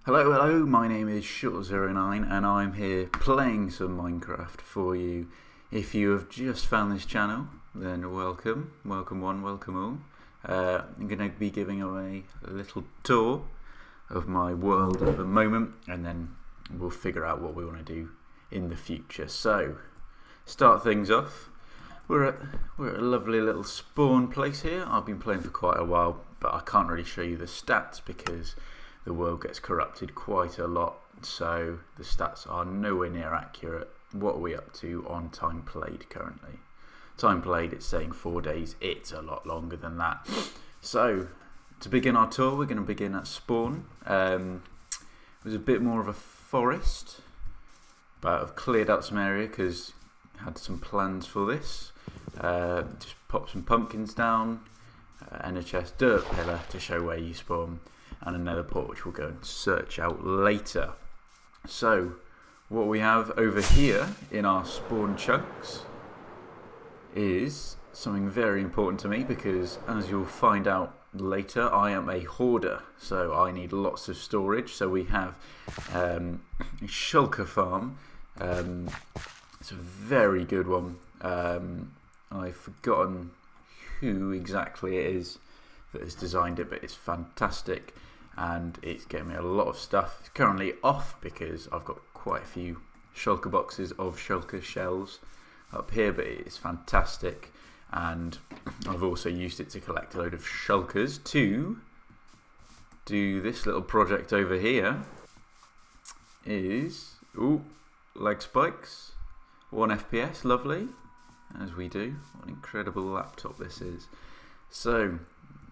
Hello, my name is Short09 and I'm here playing some Minecraft for you. If you have just found this channel, then welcome one, welcome all. I'm going to be giving away a little tour of my world at the moment, and then we'll figure out what we want to do in the future. So, start things off. We're at a lovely little spawn place here. I've been playing for quite a while, but I can't really show you the stats because the world gets corrupted quite a lot, so the stats are nowhere near accurate. What are we up to on time played currently? Time played, it's saying 4 days. It's a lot longer than that. So, to begin our tour, we're going to begin at spawn. It was a bit more of a forest, but I've cleared out some area because I had some plans for this. Just pop some pumpkins down, and a chest, dirt pillar to show where you spawn, and another port which we'll go and search out later. So, what we have over here in our spawn chunks is something very important to me because, as you'll find out later, I am a hoarder, so I need lots of storage. So we have a shulker farm. It's a very good one. I've forgotten who exactly it is that has designed it, but it's fantastic and it's getting me a lot of stuff. It's currently off because I've got quite a few shulker boxes of shulker shells up here, but it's fantastic, and I've also used it to collect a load of shulkers to do this little project over here. Is leg spikes, 1 FPS, lovely, as we do. What an incredible laptop this is. So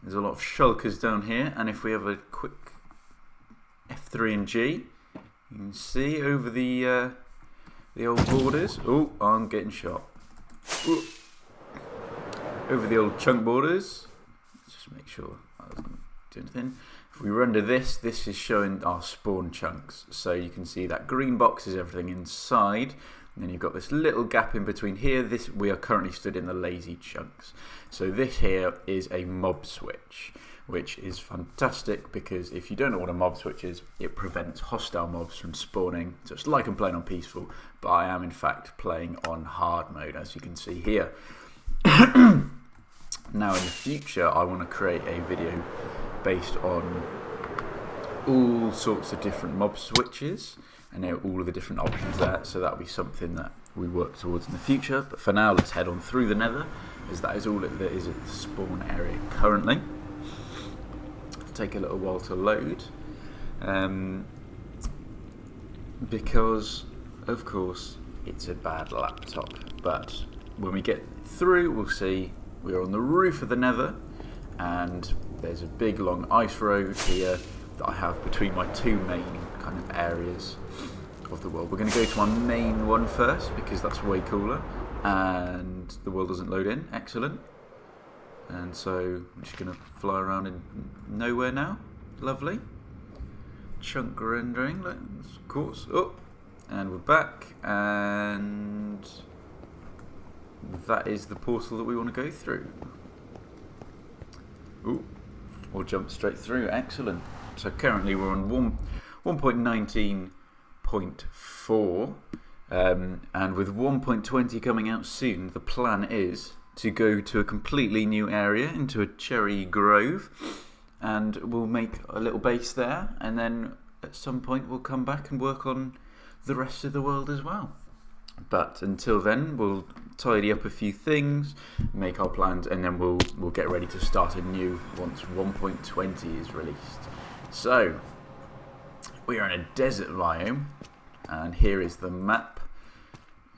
there's a lot of shulkers down here, and if we have a quick F3 and G, you can see over the old borders. Oh, I'm getting shot. Ooh. Over the old chunk borders. Let's just make sure that doesn't do anything. If we render this is showing our spawn chunks. So you can see that green box is everything inside. And then you've got this little gap in between here. We are currently stood in the lazy chunks. So this here is a mob switch, which is fantastic because if you don't know what a mob switch is, it prevents hostile mobs from spawning. So it's like I'm playing on peaceful, but I am in fact playing on hard mode, as you can see here. Now in the future, I want to create a video based on all sorts of different mob switches and all of the different options there, so that'll be something that we work towards in the future. But for now, let's head on through the nether, as that is all that is at the spawn area currently. It'll take a little while to load, because of course it's a bad laptop, but when we get through we'll see we're on the roof of the nether, and there's a big long ice road here that I have between my two main kind of areas of the world. We're going to go to my main one first because that's way cooler, and the world doesn't load in. Excellent. And so I'm just going to fly around in nowhere now. Lovely. Chunk rendering, of course. Oh, and we're back, and that is the portal that we want to go through. Ooh, we'll jump straight through. Excellent. So currently we're on 1.19.4, and with 1.20 coming out soon, the plan is to go to a completely new area, into a cherry grove, and we'll make a little base there, and then at some point we'll come back and work on the rest of the world as well. But until then, we'll tidy up a few things, make our plans, and then we'll get ready to start anew once 1.20 is released. So, we are in a desert biome, and here is the map.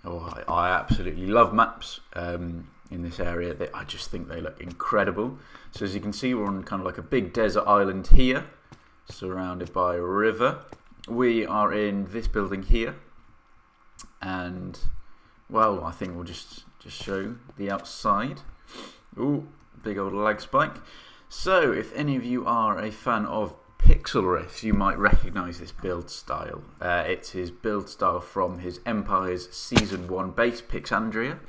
Oh, I absolutely love maps in this area. I just think they look incredible. So as you can see, we're on kind of like a big desert island here, surrounded by a river. We are in this building here, and well, I think we'll just show the outside. Ooh, big old lag spike. So if any of you are a fan of Pixel Riffs, you might recognise this build style. It's his build style from his Empire's Season 1 base, Pixandria,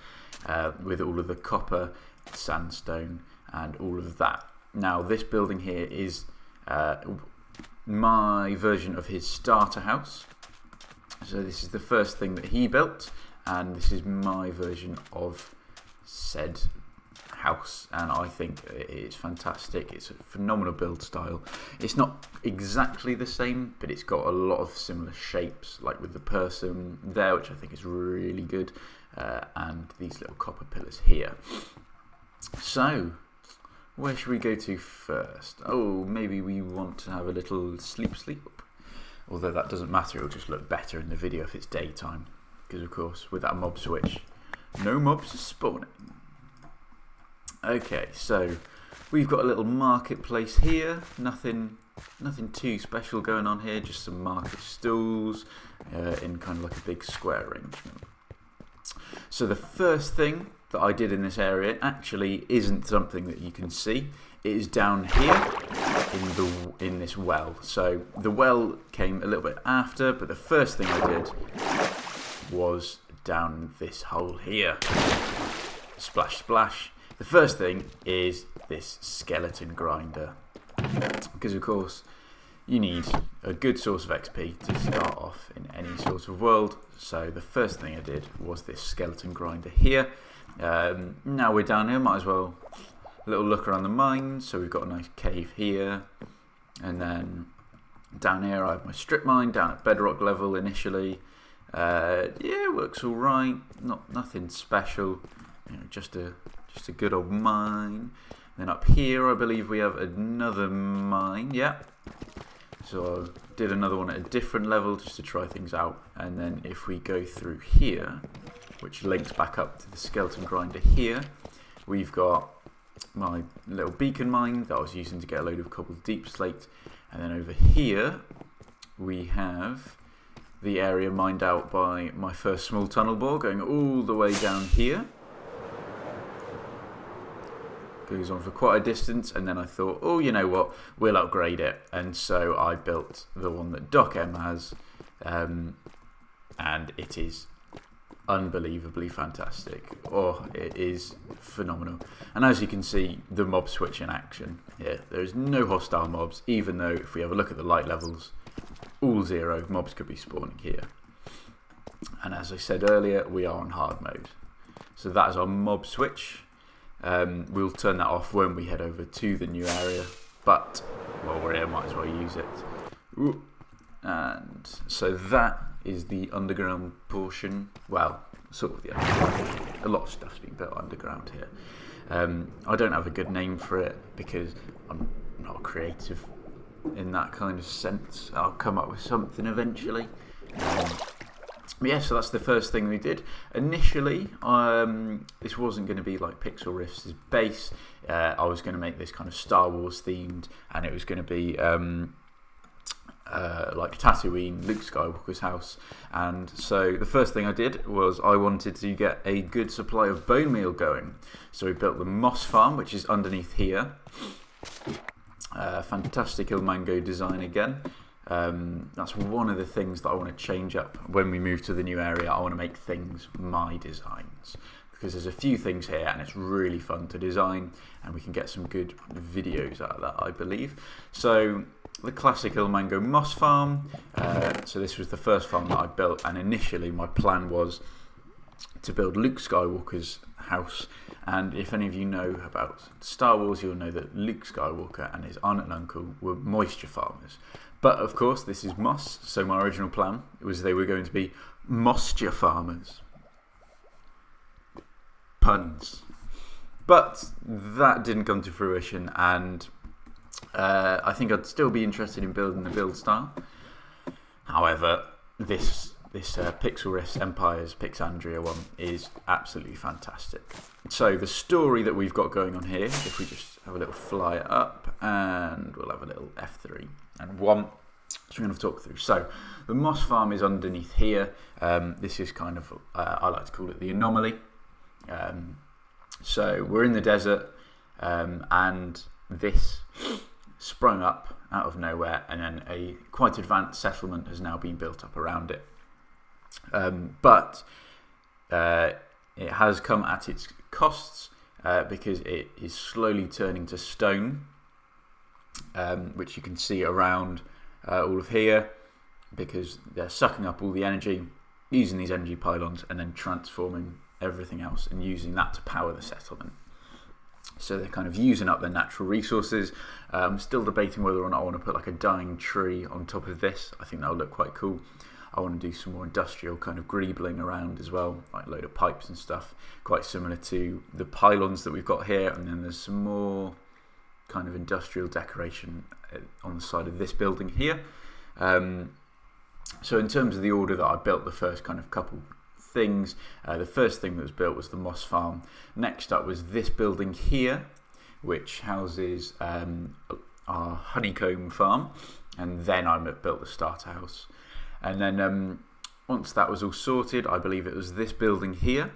with all of the copper, sandstone and all of that. Now this building here is my version of his starter house. So this is the first thing that he built, and this is my version of said house, and I think it's fantastic. It's a phenomenal build style. It's not exactly the same, but it's got a lot of similar shapes, like with the person there, which I think is really good, and these little copper pillars here. So where should we go to first? Oh, maybe we want to have a little sleep. Although that doesn't matter, it'll just look better in the video if it's daytime. Because of course, with that mob switch, no mobs spawning. Okay, so we've got a little marketplace here. Nothing too special going on here, just some market stalls in kind of like a big square arrangement. So the first thing that I did in this area actually isn't something that you can see. It is down here in this well. So the well came a little bit after, but the first thing I did was down this hole here. Splash, splash. The first thing is this skeleton grinder, because of course you need a good source of XP to start off in any sort of world. So the first thing I did was this skeleton grinder here. Now we're down here, might as well a little look around the mine. So we've got a nice cave here, and then down here I have my strip mine down at bedrock level initially. Yeah, it works all right. Nothing special. You know, just a good old mine. Then up here, I believe we have another mine. Yeah. So I did another one at a different level just to try things out. And then if we go through here, which links back up to the skeleton grinder here, we've got my little beacon mine that I was using to get a load of cobbled deep slate. And then over here, we have the area mined out by my first small tunnel bore going all the way down here. Goes on for quite a distance, and then I thought, oh, you know what, we'll upgrade it, and so I built the one that Doc M has, and it is unbelievably fantastic. Oh, it is phenomenal. And as you can see, the mob switch in action here. There is no hostile mobs, even though if we have a look at the light levels, all 0 mobs could be spawning here. And as I said earlier, we are on hard mode. So that is our mob switch. We'll turn that off when we head over to the new area, but while we're here, might as well use it. Ooh. And so that is the underground portion. Well, sort of the underground portion. A lot of stuff's being built underground here. I don't have a good name for it because I'm not creative in that kind of sense. I'll come up with something eventually. Yeah, so that's the first thing we did. Initially, this wasn't going to be like Pixel Rift's base. I was going to make this kind of Star Wars themed, and it was going to be like Tatooine, Luke Skywalker's house. And so the first thing I did was I wanted to get a good supply of bone meal going. So we built the moss farm, which is underneath here. Fantastic Ilmango design again. That's one of the things that I want to change up when we move to the new area. I want to make things my designs, because there's a few things here and it's really fun to design, and we can get some good videos out of that, I believe. So the classic Ilmango moss farm. So this was the first farm that I built, and initially my plan was to build Luke Skywalker's house. And if any of you know about Star Wars, you'll know that Luke Skywalker and his aunt and uncle were moisture farmers. But of course, this is moss, so my original plan was they were going to be moisture farmers. Puns. But that didn't come to fruition, and I think I'd still be interested in building the build style. However, this Pixel Rift Empires Pixandria one is absolutely fantastic. So the story that we've got going on here, if we just have a little fly up, and we'll have a little F3 and 1, so we're going to talk through. So the moss farm is underneath here. This is kind of, I like to call it the anomaly. So we're in the desert, and this sprung up out of nowhere, and then a quite advanced settlement has now been built up around it. But it has come at its costs, because it is slowly turning to stone, which you can see around all of here, because they're sucking up all the energy, using these energy pylons, and then transforming everything else and using that to power the settlement. So they're kind of using up their natural resources. I'm still debating whether or not I want to put like a dying tree on top of this. I think that'll look quite cool. I want to do some more industrial kind of greebling around as well, like a load of pipes and stuff, quite similar to the pylons that we've got here. And then there's some more kind of industrial decoration on the side of this building here. So in terms of the order that I built the first kind of couple things, the first thing that was built was the moss farm. Next up was this building here, which houses our honeycomb farm, and then I built the starter house. And then once that was all sorted, I believe it was this building here.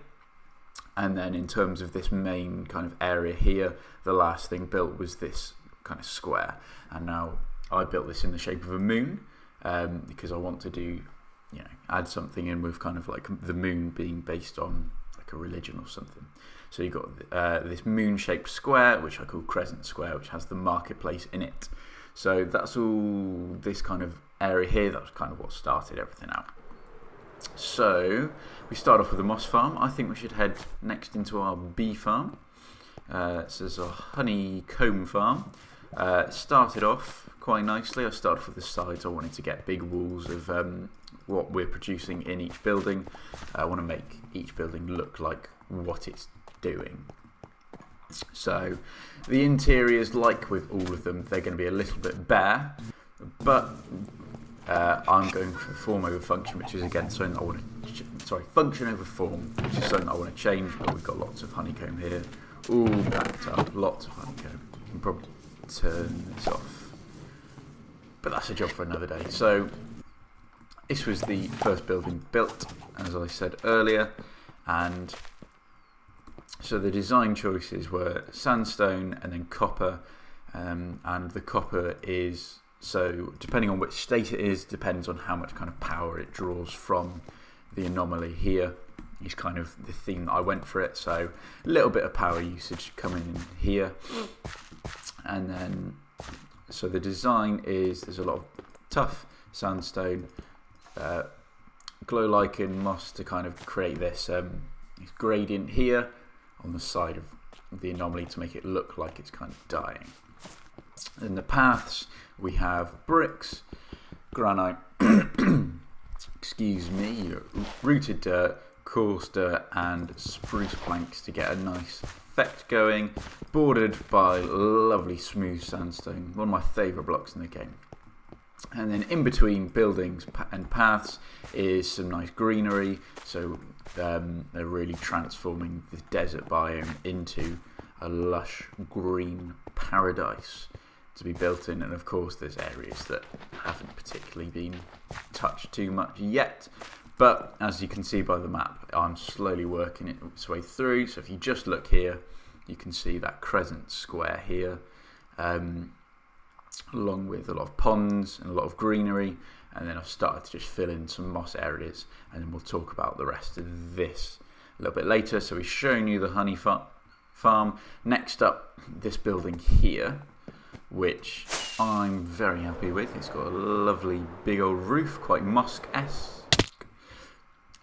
And then in terms of this main kind of area here, the last thing built was this kind of square. And now I built this in the shape of a moon, because I want to do, add something in with kind of like the moon being based on like a religion or something. So you've got this moon-shaped square, which I call Crescent Square, which has the marketplace in it. So that's all this kind of area here. That was kind of what started everything out. So we start off with the moss farm. I think we should head next into our bee farm. So there's our honeycomb farm. Started off quite nicely. I started off with the sides. I wanted to get big walls of what we're producing in each building. I want to make each building look like what it's doing. So the interiors, like with all of them, they're going to be a little bit bare, but I'm going for form over function, which is again something I want to function over form, which is something I want to change. But we've got lots of honeycomb here, all backed up, lots of honeycomb. You can probably turn this off, but that's a job for another day. So this was the first building built, as I said earlier, and so the design choices were sandstone and then copper, and the copper is, so depending on which state it is, depends on how much kind of power it draws from the anomaly here. Is kind of the theme that I went for it. So a little bit of power usage coming in here, and then so the design is there's a lot of tough sandstone, glow lichen moss to kind of create this gradient here on the side of the anomaly to make it look like it's kind of dying. In the paths we have bricks, granite, excuse me, rooted dirt, coarse dirt and spruce planks to get a nice effect going, bordered by lovely smooth sandstone, one of my favourite blocks in the game. And then in between buildings and paths is some nice greenery, so they're really transforming the desert biome into a lush green paradise to be built in. And of course there's areas that haven't particularly been touched too much yet, but as you can see by the map, I'm slowly working its way through. So if you just look here, you can see that crescent square here, along with a lot of ponds and a lot of greenery. And then I've started to just fill in some moss areas, and then we'll talk about the rest of this a little bit later. So we've shown you the honey farm. Next up, this building here, which I'm very happy with. It's got a lovely big old roof, quite mosque-esque.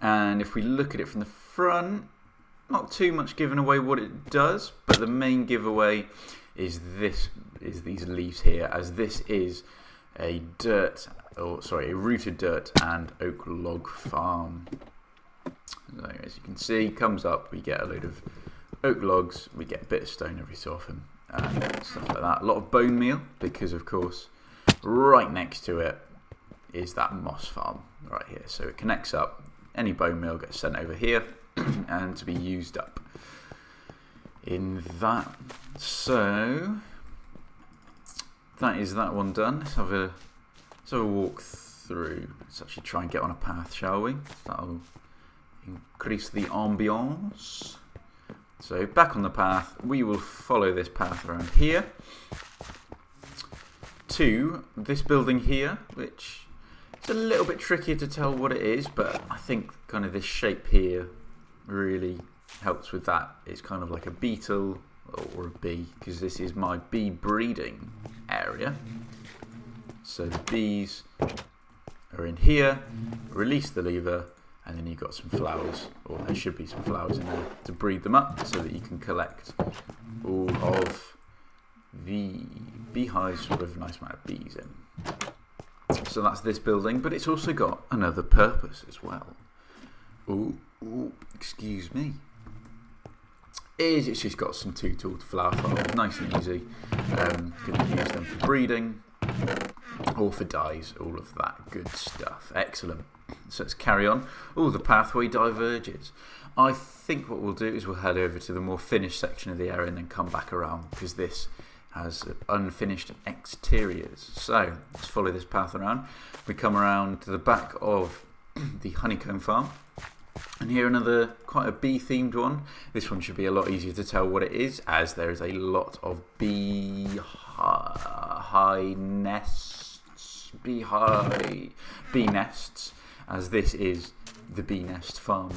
And if we look at it from the front, not too much giving away what it does, but the main giveaway is these leaves here, as this is a rooted dirt and oak log farm. So as you can see, comes up, we get a load of oak logs, we get a bit of stone every so often, and stuff like that. A lot of bone meal, because of course right next to it is that moss farm right here. So it connects up, any bone meal gets sent over here and to be used up in that. So that is that one done. Let's have a walk through. Let's actually try and get on a path, shall we? That'll increase the ambiance. So back on the path, we will follow this path around here to this building here, which is a little bit trickier to tell what it is, but I think kind of this shape here really helps with that. It's kind of like a beetle or a bee, because this is my bee breeding area. So the bees are in here, release the lever, and then you've got some flowers, or there should be some flowers in there to breed them up so that you can collect all of the beehives with a nice amount of bees in. So that's this building, but it's also got another purpose as well. Ooh, excuse me. It's just got some two-tooled flower farms, nice and easy. Can use them for breeding or for dyes, all of that good stuff. Excellent. So let's carry on. Oh, the pathway diverges. I think what we'll do is we'll head over to the more finished section of the area and then come back around, because this has unfinished exteriors. So let's follow this path around. We come around to the back of the honeycomb farm. And here another quite a bee-themed one. This one should be a lot easier to tell what it is, as there is a lot of bee nests, as this is the bee nest farm.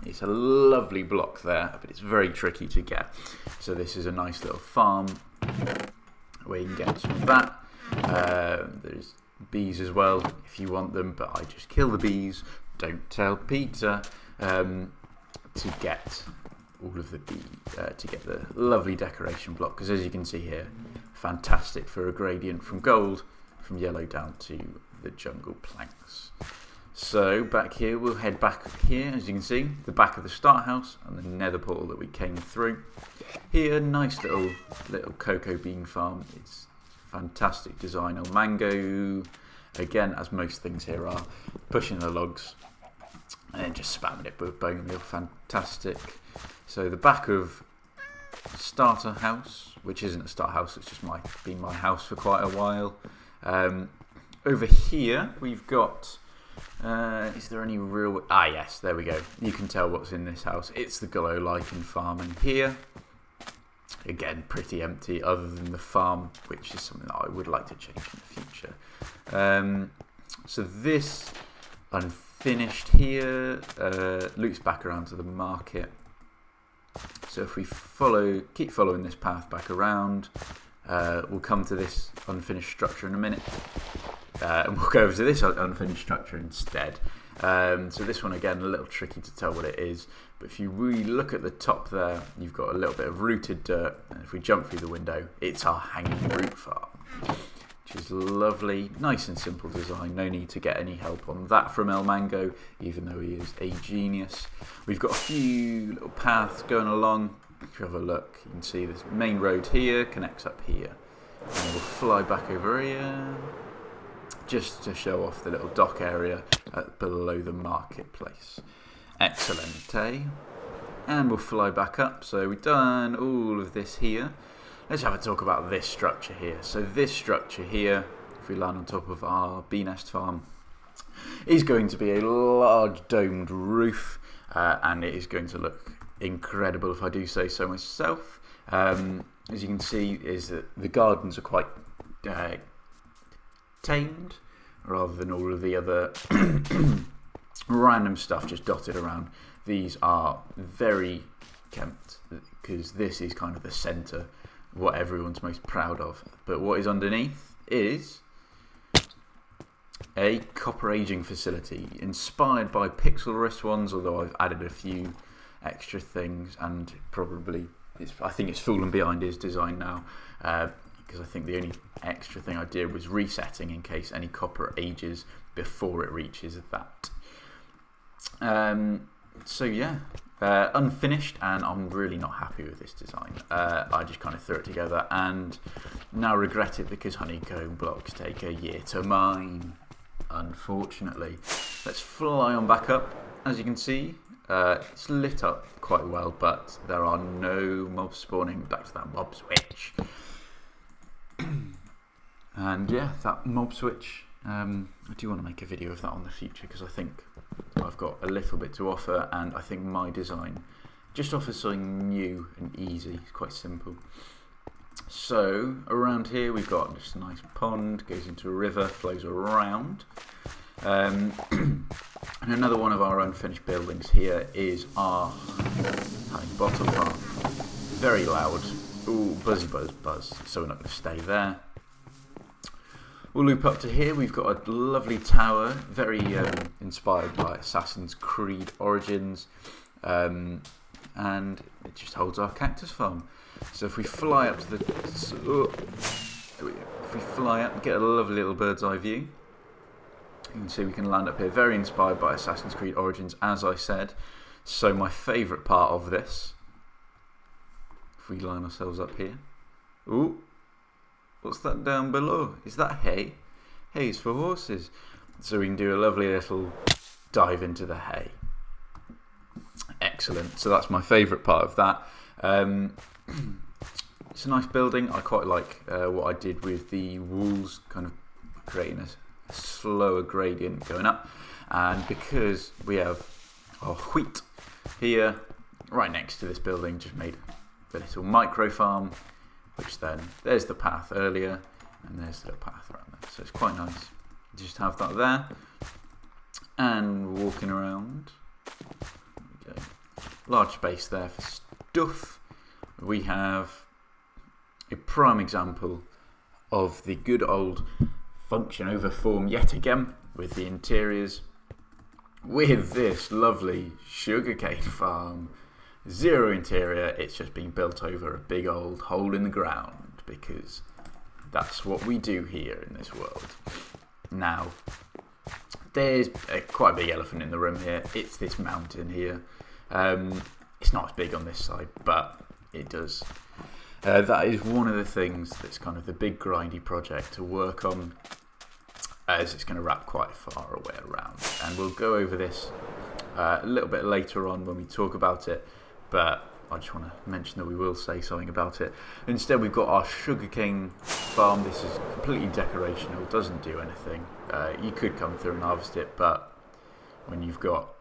It's a lovely block there, but it's very tricky to get. So this is a nice little farm where you can get some of that. There's bees as well if you want them, but I just kill the bees. Don't tell Peter. To get all of the to get the lovely decoration block, because as you can see here, fantastic for a gradient from gold, from yellow down to the jungle planks. So back here, we'll head back here, as you can see, the back of the start house and the nether portal that we came through. Here, nice little cocoa bean farm. It's fantastic design. El Mango, again, as most things here are, pushing the logs and then just spamming it with bone meal. Fantastic. So the back of starter house, which isn't a start house, it's just been my house for quite a while. Over here we've got, is there any real, yes, there we go. You can tell what's in this house. It's the glow lichen farm in here. Again, pretty empty other than the farm, which is something that I would like to change in the future. So this unfinished here loops back around to the market. So if we keep following this path back around, we'll come to this unfinished structure in a minute. And we'll go over to this unfinished structure instead. So this one, again, a little tricky to tell what it is. But if you really look at the top there, you've got a little bit of rooted dirt. And if we jump through the window, it's our hanging root farm, which is lovely. Nice and simple design. No need to get any help on that from El Mango, even though he is a genius. We've got a few little paths going along. If you have a look, you can see this main road here connects up here. And we'll fly back over here, just to show off the little dock area below the marketplace. Excellent, eh? And we'll fly back up. So we've done all of this here. Let's have a talk about this structure here. So this structure here, if we land on top of our bee nest farm, is going to be a large domed roof, and it is going to look incredible if I do say so myself. As you can see, is that the gardens are quite tamed, rather than all of the other random stuff just dotted around. These are very kempt, because this is kind of the centre, what everyone's most proud of. But what is underneath is a copper aging facility, inspired by Pixelriss ones, although I've added a few extra things, and probably I think it's fallen behind his design now, because I think the only extra thing I did was resetting in case any copper ages before it reaches that. So yeah, unfinished, and I'm really not happy with this design. I just kind of threw it together and now regret it, because honeycomb blocks take a year to mine, unfortunately. Let's fly on back up. As you can see, it's lit up quite well, but there are no mobs spawning. Back to that mob switch. And yeah, that mob switch, I do want to make a video of that in the future, because I think I've got a little bit to offer, and I think my design just offers something new and easy. It's quite simple. So around here we've got just a nice pond, goes into a river, flows around. And another one of our unfinished buildings here is our honey bottle farm. Very loud. Ooh, buzzy buzz buzz. So we're not going to stay there. We'll loop up to here. We've got a lovely tower, very inspired by Assassin's Creed Origins, and it just holds our cactus farm. So if we fly up to the, if we fly up, get a lovely little bird's eye view. You can see we can land up here, very inspired by Assassin's Creed Origins, as I said. So my favourite part of this, if we line ourselves up here, ooh. What's that down below? Is that hay? Hay's for horses. So we can do a lovely little dive into the hay. Excellent. So that's my favourite part of that. It's a nice building. I quite like what I did with the walls, kind of creating a slower gradient going up. And because we have our wheat here, right next to this building, just made the little micro farm. Which then, there's the path earlier, and there's the path around there. So it's quite nice. Just have that there. And walking around. There we go. Large space there for stuff. We have a prime example of the good old function over form yet again with the interiors. With this lovely sugarcane farm. Zero interior, it's just been built over a big old hole in the ground because that's what we do here in this world. Now, there's quite a big elephant in the room here. It's this mountain here. It's not as big on this side, but it does. That is one of the things that's kind of the big grindy project to work on, as it's going to wrap quite far away around. And we'll go over this a little bit later on when we talk about it. But I just want to mention that we will say something about it. Instead, we've got our sugarcane farm. This is completely decorational, doesn't do anything. You could come through and harvest it, but when you've got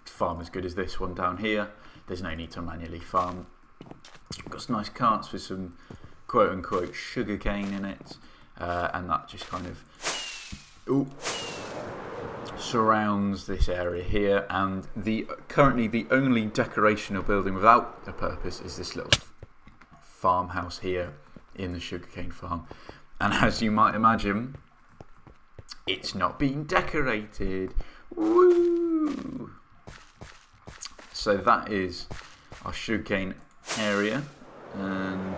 a farm as good as this one down here, there's no need to manually farm. We've got some nice carts with some quote-unquote sugarcane in it, and that just kind of surrounds this area here, and currently the only decorational building without a purpose is this little farmhouse here in the sugarcane farm. And as you might imagine, it's not been decorated. Woo! So that is our sugarcane area, and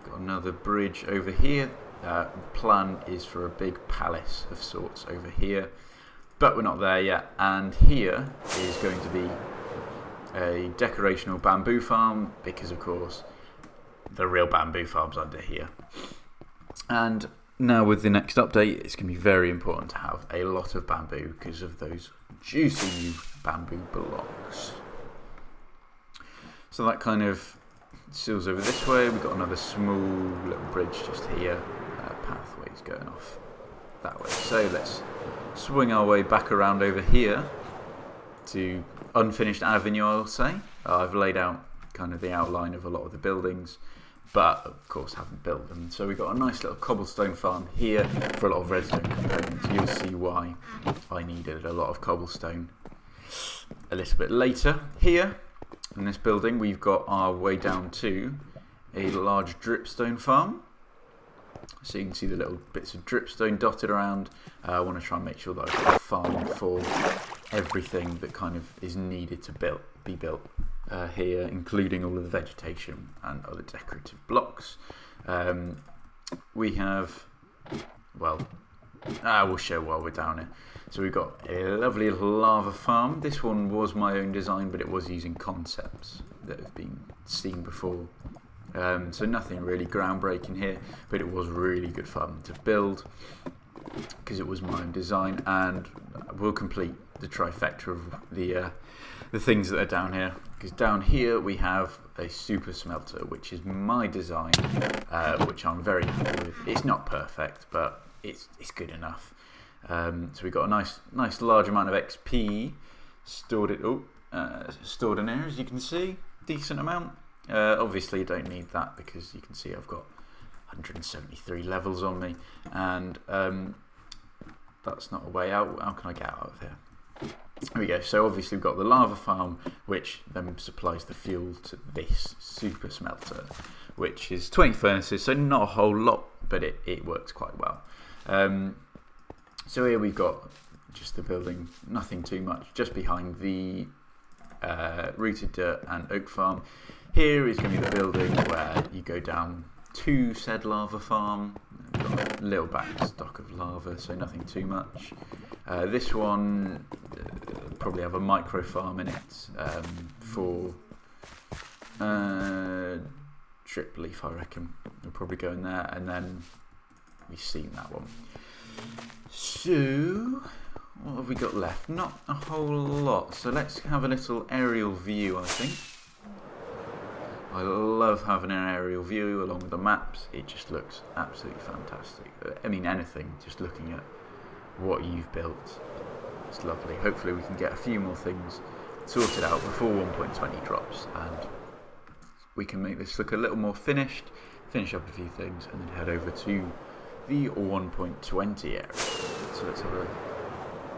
got another bridge over here. The plan is for a big palace of sorts over here. But we're not there yet, and here is going to be a decorational bamboo farm because, of course, the real bamboo farm's under here. And now with the next update, it's going to be very important to have a lot of bamboo because of those juicy new bamboo blocks. So that kind of seals over this way. We've got another small little bridge just here. Pathways going off that way. So let's swing our way back around over here to Unfinished Avenue, I'll say. I've laid out kind of the outline of a lot of the buildings, but of course haven't built them. So we've got a nice little cobblestone farm here for a lot of redstone components. You'll see why I needed a lot of cobblestone a little bit later. Here in this building, we've got our way down to a large dripstone farm. So you can see the little bits of dripstone dotted around. I want to try and make sure that I've got a farm for everything that kind of is needed to be built here, including all of the vegetation and other decorative blocks. We have, well, we'll show while we're down here. So we've got a lovely little lava farm. This one was my own design, but it was using concepts that have been seen before. So nothing really groundbreaking here, but it was really good fun to build because it was my own design, and we'll complete the trifecta of the things that are down here. Because down here we have a super smelter, which is my design, which I'm very happy with. It's not perfect, but it's good enough. So we've got a nice large amount of XP stored in here, as you can see, decent amount. Obviously, you don't need that because you can see I've got 173 levels on me, and that's not a way out. How can I get out of here? There we go. So obviously we've got the lava farm, which then supplies the fuel to this super smelter, which is 20 furnaces, so not a whole lot, but it works quite well. So here we've got just the building, nothing too much, just behind the rooted dirt and oak farm. Here is going to be the building where you go down to said lava farm. Got a little back stock of lava, so nothing too much. This one probably have a micro farm in it for drip leaf, I reckon. We'll probably go in there, and then we've seen that one. So what have we got left? Not a whole lot. So let's have a little aerial view, I think. I love having an aerial view along with the maps. It just looks absolutely fantastic. I mean, anything, just looking at what you've built, it's lovely. Hopefully we can get a few more things sorted out before 1.20 drops, and we can make this look a little more finished, finish up a few things, and then head over to the 1.20 area. So let's have a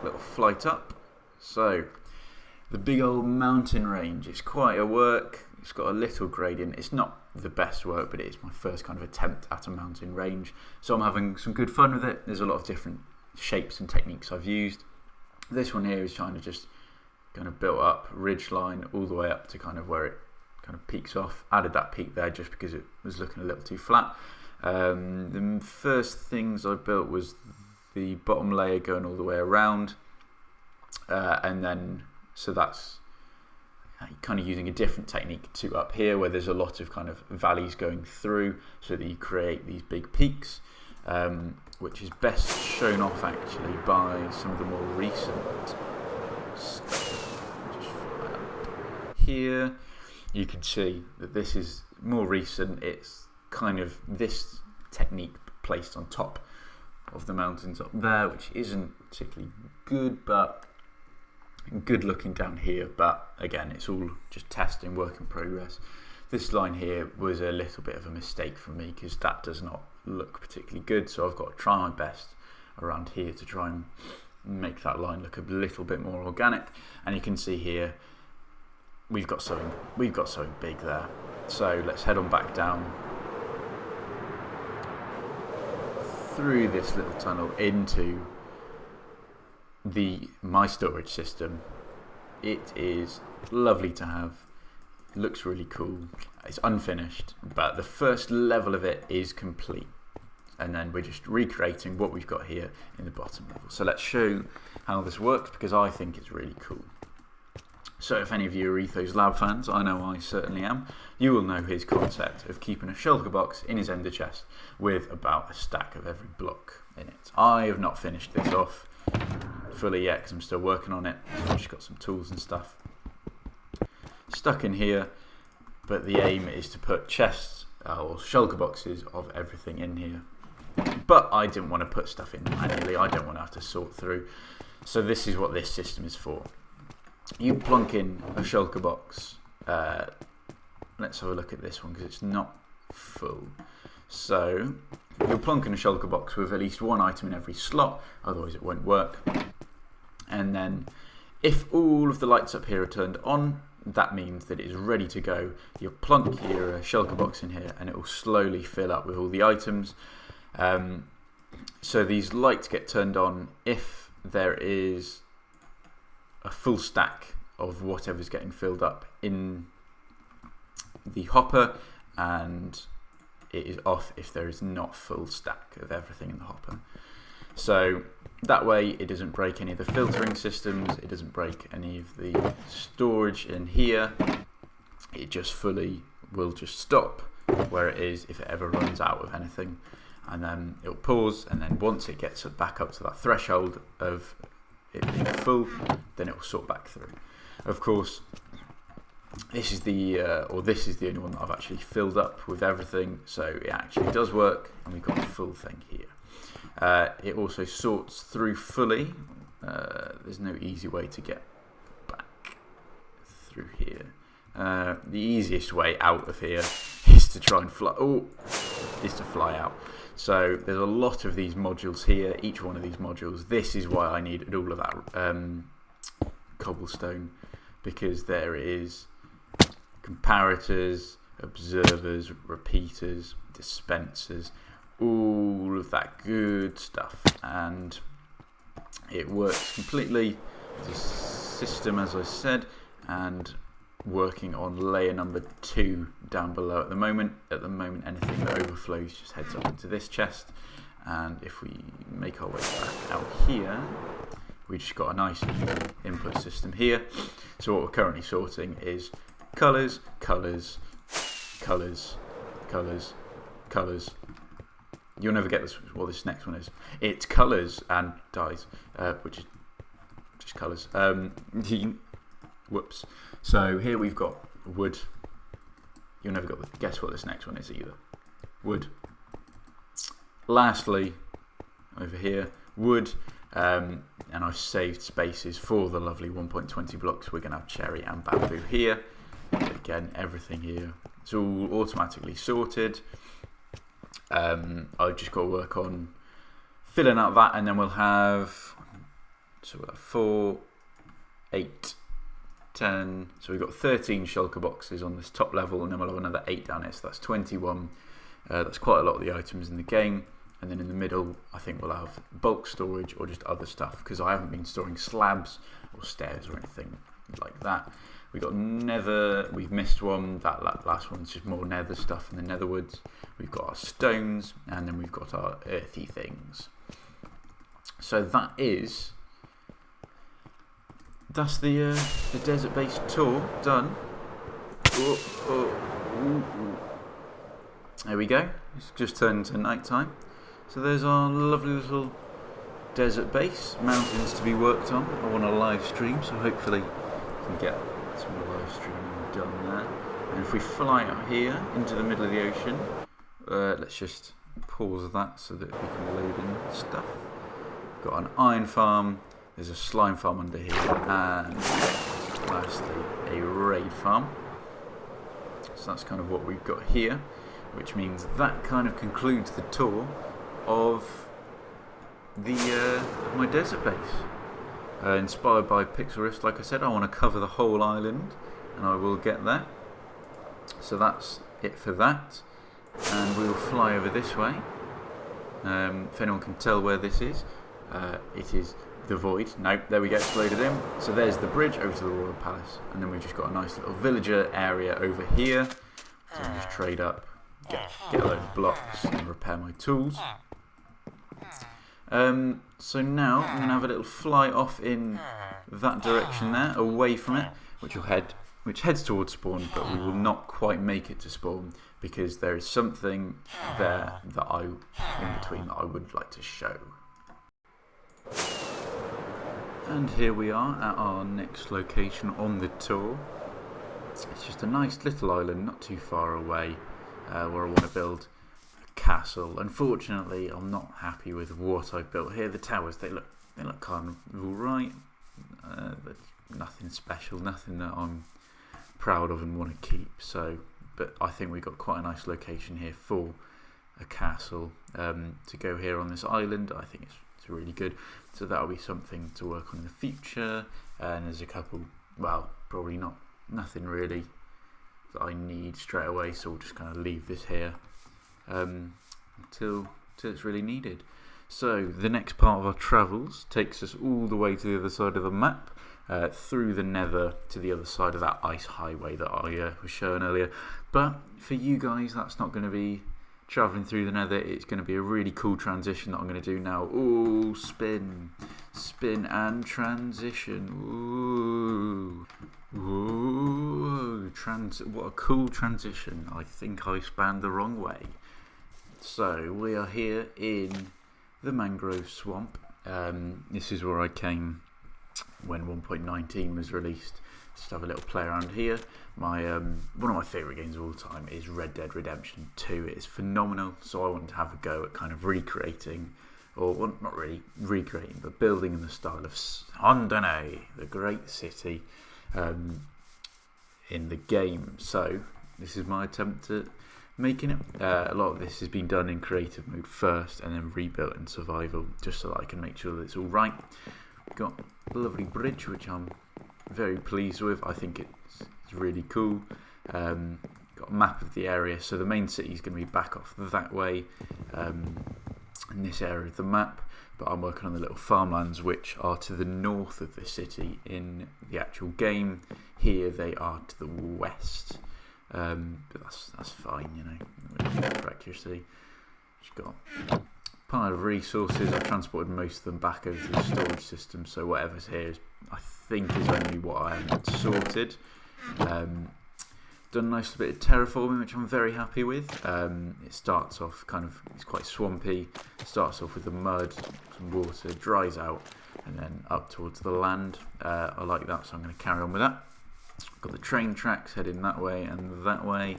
little flight up. So the big old mountain range, it's quite a work. It's got a little gradient. It's not the best work, but it is my first kind of attempt at a mountain range, so I'm having some good fun with it. There's a lot of different shapes and techniques I've used. This one here is trying to just kind of build up ridge line all the way up to kind of where it kind of peaks off. Added that peak there just because it was looking a little too flat. The first things I built was the bottom layer going all the way around, and then so that's kind of using a different technique to up here, where there's a lot of kind of valleys going through, so that you create these big peaks, which is best shown off actually by some of the more recent stuff. Just fly up here, you can see that this is more recent. It's kind of this technique placed on top of the mountains up there, which isn't particularly good, but good looking down here. But again, it's all just testing, work in progress. This line here was a little bit of a mistake for me because that does not look particularly good, so I've got to try my best around here to try and make that line look a little bit more organic. And you can see here we've got something big there. So let's head on back down through this little tunnel into my storage system. It is lovely to have. It looks really cool. It's unfinished, but the first level of it is complete, and then we're just recreating what we've got here in the bottom level. So let's show how this works, because I think it's really cool. So if any of you are Ethos Lab fans, I know I certainly am, you will know his concept of keeping a shulker box in his ender chest with about a stack of every block in it. I have not finished this off fully yet because I'm still working on it. I've just got some tools and stuff stuck in here, but the aim is to put chests or shulker boxes of everything in here. But I didn't want to put stuff in manually. I don't want to have to sort through. So this is what this system is for. You plonk in a shulker box. Let's have a look at this one because it's not full. So you'll plonk in a shulker box with at least one item in every slot, otherwise it won't work. And then if all of the lights up here are turned on, that means that it is ready to go. You'll plonk your shulker box in here and it will slowly fill up with all the items. So these lights get turned on if there is a full stack of whatever's getting filled up in the hopper, and it is off if there is not full stack of everything in the hopper. So that way it doesn't break any of the filtering systems, it doesn't break any of the storage in here. It just will just stop where it is if it ever runs out of anything, and then it'll pause, and then once it gets back up to that threshold of it being full, then it will sort back through. Of course, this is the only one that I've actually filled up with everything, so it actually does work, and we've got the full thing here. It also sorts through fully. There's no easy way to get back through here. The easiest way out of here is to try and fly. Is to fly out. So there's a lot of these modules here. Each one of these modules. This is why I needed all of that cobblestone, because there is comparators, observers, repeaters, dispensers, all of that good stuff, and it works completely. The system, as I said, and working on layer number 2 down below at the moment. At the moment, anything that overflows just heads up into this chest, and if we make our way back out here, we just got a nice input system here. So what we're currently sorting is colours, colours, colours, colours, colours. You'll never get this, what this next one is. It's colours and dyes, which is just colours. Whoops. So here we've got wood. You'll never guess what this next one is either. Wood. Lastly, over here, wood. And I've saved spaces for the lovely 1.20 blocks. We're going to have cherry and bamboo here. Again, everything here. It's all automatically sorted. I've just got to work on filling out that, and then we'll have, so we'll have 4, 8, 10. So we've got 13 shulker boxes on this top level, and then we'll have another 8 down here. So that's 21. That's quite a lot of the items in the game. And then in the middle, I think we'll have bulk storage or just other stuff, because I haven't been storing slabs or stairs or anything like that. We've got nether, we've missed one, that last one's just more nether stuff in the nether woods. We've got our stones, and then we've got our earthy things. So that's the desert base tour done. There we go, it's just turned into night time. So there's our lovely little desert base, mountains to be worked on. I want a live stream, so hopefully we can get some live streaming done there. And if we fly out here into the middle of the ocean, let's just pause that so that we can load in stuff. We've got an iron farm, there's a slime farm under here, and lastly a raid farm. So that's kind of what we've got here, which means that kind of concludes the tour of the my desert base. Inspired by Pixel Rift, like I said, I want to cover the whole island, and I will get there. So that's it for that, and we will fly over this way. If anyone can tell where this is, it is the Void. No, there we go, it's loaded in. So there's the bridge over to the Royal Palace, and then we've just got a nice little villager area over here. So I'll just trade up, get a load of blocks, and repair my tools. So now I'm going to have a little fly off in that direction there, away from it, which heads towards spawn, but we will not quite make it to spawn because there is something there that in between that I would like to show. And here we are at our next location on the tour. It's just a nice little island, not too far away, where I want to build castle. Unfortunately, I'm not happy with what I've built here. The towers, they look kind of alright, but nothing special, nothing that I'm proud of and want to keep. So, but I think we've got quite a nice location here for a castle to go here on this island. I think it's really good. So that'll be something to work on in the future. And there's a couple, well, probably nothing really that I need straight away. So we'll just kind of leave this here. Until it's really needed. So the next part of our travels takes us all the way to the other side of the map, through the nether to the other side of that ice highway that I was showing earlier. But for you guys, that's not going to be travelling through the nether. It's going to be a really cool transition that I'm going to do now. Ooh, spin and transition. Ooh, what a cool transition. I think I spanned the wrong way. So we are here in the mangrove swamp. This is where I came when 1.19 was released. Just have a little play around here. One of my favourite games of all time is Red Dead Redemption 2. It is phenomenal, so I wanted to have a go at kind of recreating, or well, not really recreating, but building in the style of Saint-Denis, the great city, in the game. So this is my attempt at making it. A lot of this has been done in creative mode first and then rebuilt in survival, just so that I can make sure that it's all right. We've got a lovely bridge, which I'm very pleased with. I think it's really cool. Got got a map of the area. So the main city is going to be back off that way in this area of the map. But I'm working on the little farmlands which are to the north of the city in the actual game. Here they are to the west. But that's fine, you know, for accuracy. Just got a pile of resources. I've transported most of them back over to the storage system, so whatever's here is, I think, is only what I haven't sorted. Done a nice bit of terraforming, which I'm very happy with. It starts off it's quite swampy. Starts off with the mud, some water, dries out, and then up towards the land. I like that, so I'm going to carry on with that. Got the train tracks heading that way and that way.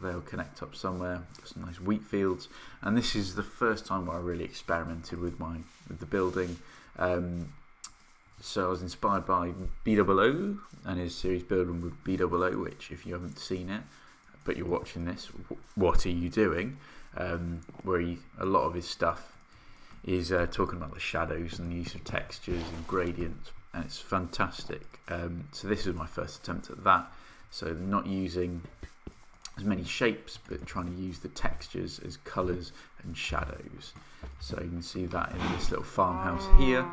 They'll connect up somewhere. Got some nice wheat fields, and this is the first time where I really experimented with the building. So I was inspired by BOO and his series Building with BOO, which, if you haven't seen it but you're watching this, what are you doing? Where a lot of his stuff is talking about the shadows and the use of textures and gradients, and it's fantastic. So this is my first attempt at that. So not using as many shapes, but trying to use the textures as colours and shadows. So you can see that in this little farmhouse here,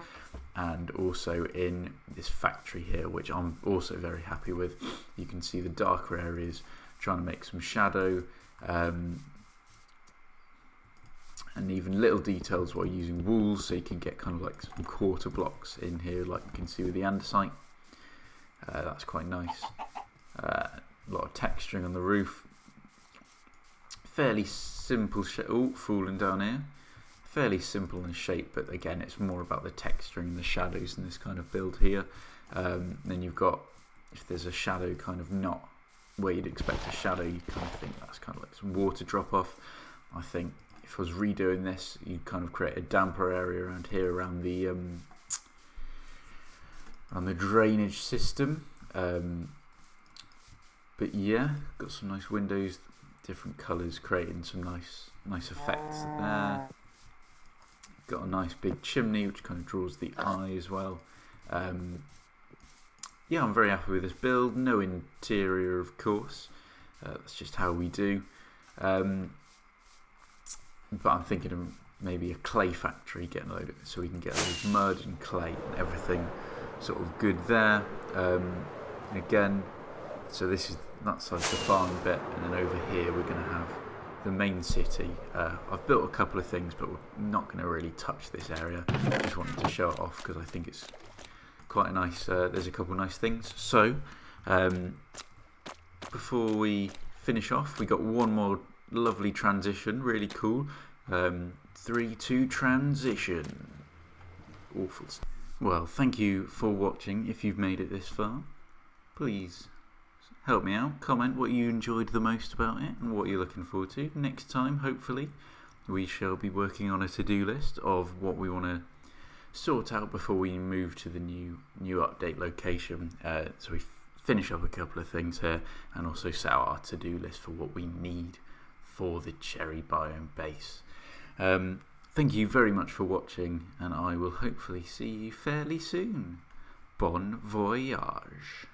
and also in this factory here, which I'm also very happy with. You can see the darker areas, trying to make some shadow, and even little details while using walls, so you can get kind of like some quarter blocks in here, like you can see with the andesite. That's quite nice. A lot of texturing on the roof. Fairly simple falling down here. Fairly simple in shape, but again, it's more about the texturing, the shadows in this kind of build here. Then you've got, if there's a shadow kind of not where you'd expect a shadow, you kind of think that's kind of like some water drop off. I think if I was redoing this, you'd kind of create a damper area around here, around the drainage system. But yeah, got some nice windows, different colours, creating some nice effects there. Got a nice big chimney which kind of draws the eye as well. Yeah, I'm very happy with this build. No interior, of course. That's just how we do. But I'm thinking of maybe a clay factory, getting a load of it, so we can get a load of mud and clay and everything sort of good there. Again, so this is that side of the farm bit, and then over here we're going to have the main city. I've built a couple of things, but we're not going to really touch this area. Just wanted to show it off because I think it's quite a nice. There's a couple of nice things. So before we finish off, we got one more lovely transition, really cool. 3, 2, transition. Awful. Well, thank you for watching. If you've made it this far, please help me out. Comment what you enjoyed the most about it and what you're looking forward to. Next time, hopefully, we shall be working on a to-do list of what we want to sort out before we move to the new update location. So we finish up a couple of things here and also set out our to-do list for what we need for the cherry biome base. Thank you very much for watching, and I will hopefully see you fairly soon. Bon voyage.